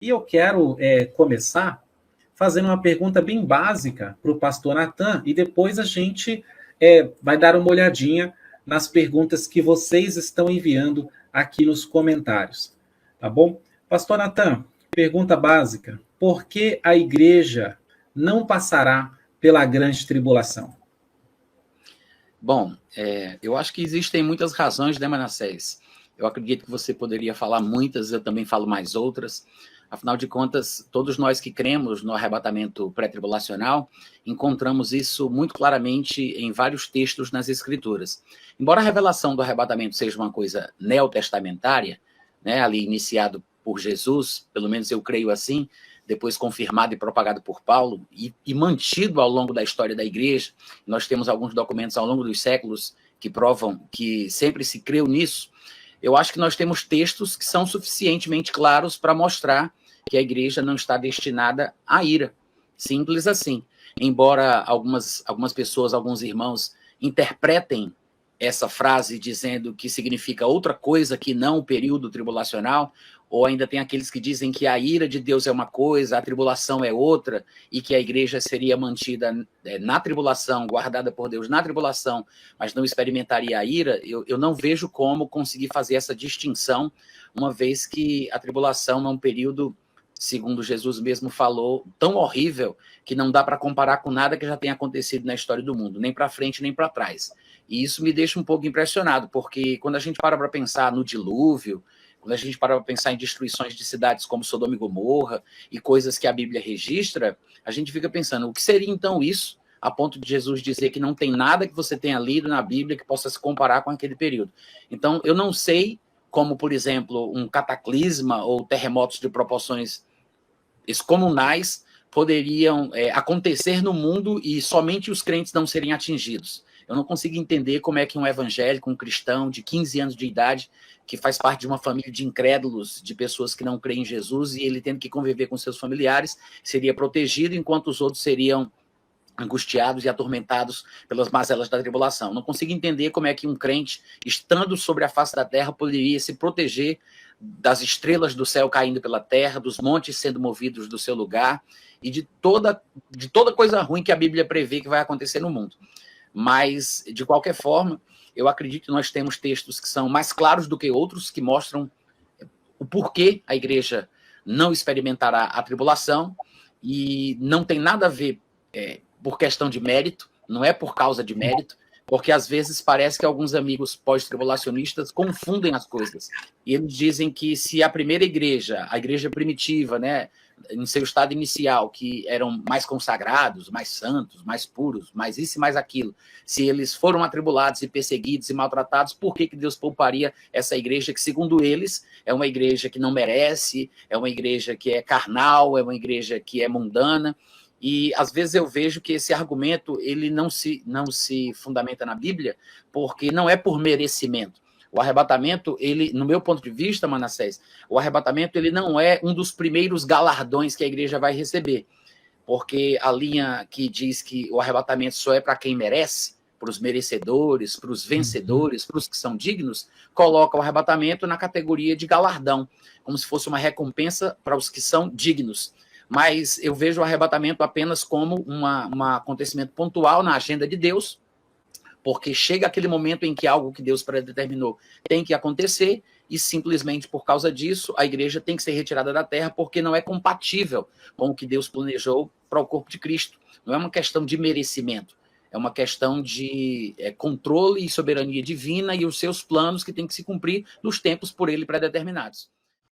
E eu quero começar fazendo uma pergunta bem básica para o pastor Natan, e depois a gente vai dar uma olhadinha nas perguntas que vocês estão enviando aqui nos comentários. Tá bom? Pastor Natan, pergunta básica: por que a igreja não passará pela grande tribulação? Bom, eu acho que existem muitas razões, né, Manassés? Eu acredito que você poderia falar muitas, eu também falo mais outras. Afinal de contas, todos nós que cremos no arrebatamento pré-tribulacional, encontramos isso muito claramente em vários textos nas Escrituras. Embora a revelação do arrebatamento seja uma coisa neotestamentária, né, ali iniciado por Jesus, pelo menos eu creio assim, depois confirmado e propagado por Paulo, e mantido ao longo da história da igreja. Nós temos alguns documentos ao longo dos séculos que provam que sempre se creu nisso. Eu acho que nós temos textos que são suficientemente claros para mostrar que a igreja não está destinada à ira. Simples assim. Embora algumas pessoas, alguns irmãos, interpretem essa frase dizendo que significa outra coisa que não o período tribulacional, ou ainda tem aqueles que dizem que a ira de Deus é uma coisa, a tribulação é outra, e que a igreja seria mantida na tribulação, guardada por Deus na tribulação, mas não experimentaria a ira. Eu não vejo como conseguir fazer essa distinção, uma vez que a tribulação é um período, segundo Jesus mesmo falou, tão horrível que não dá para comparar com nada que já tenha acontecido na história do mundo, nem para frente nem para trás. E isso me deixa um pouco impressionado, porque quando a gente para pensar no dilúvio, quando a gente para pensar em destruições de cidades como Sodoma e Gomorra e coisas que a Bíblia registra, a gente fica pensando, o que seria então isso, a ponto de Jesus dizer que não tem nada que você tenha lido na Bíblia que possa se comparar com aquele período. Então, eu não sei como, por exemplo, um cataclisma ou terremotos de proporções excomunais poderiam acontecer no mundo e somente os crentes não serem atingidos. Eu não consigo entender como é que um evangélico, um cristão de 15 anos de idade, que faz parte de uma família de incrédulos, de pessoas que não creem em Jesus, e ele tendo que conviver com seus familiares, seria protegido, enquanto os outros seriam angustiados e atormentados pelas mazelas da tribulação. Não consigo entender como é que um crente, estando sobre a face da terra, poderia se proteger das estrelas do céu caindo pela terra, dos montes sendo movidos do seu lugar, e de toda coisa ruim que a Bíblia prevê que vai acontecer no mundo. Mas, de qualquer forma, eu acredito que nós temos textos que são mais claros do que outros, que mostram o porquê a igreja não experimentará a tribulação, e não tem nada a ver por questão de mérito, não é por causa de mérito, porque às vezes parece que alguns amigos pós-tribulacionistas confundem as coisas. E eles dizem que se a primeira igreja, a igreja primitiva, né, em seu estado inicial, que eram mais consagrados, mais santos, mais puros, mais isso e mais aquilo, se eles foram atribulados e perseguidos e maltratados, por que Deus pouparia essa igreja que, segundo eles, é uma igreja que não merece, é uma igreja que é carnal, é uma igreja que é mundana? E às vezes eu vejo que esse argumento ele não se fundamenta na Bíblia, porque não é por merecimento. O arrebatamento, ele, no meu ponto de vista, Manassés, o arrebatamento ele não é um dos primeiros galardões que a igreja vai receber, porque a linha que diz que o arrebatamento só é para quem merece, para os merecedores, para os vencedores, para os que são dignos, coloca o arrebatamento na categoria de galardão, como se fosse uma recompensa para os que são dignos. Mas eu vejo o arrebatamento apenas como um acontecimento pontual na agenda de Deus, porque chega aquele momento em que algo que Deus predeterminou tem que acontecer, e simplesmente por causa disso a igreja tem que ser retirada da terra, porque não é compatível com o que Deus planejou para o corpo de Cristo. Não é uma questão de merecimento, é uma questão de controle e soberania divina e os seus planos que têm que se cumprir nos tempos por ele predeterminados.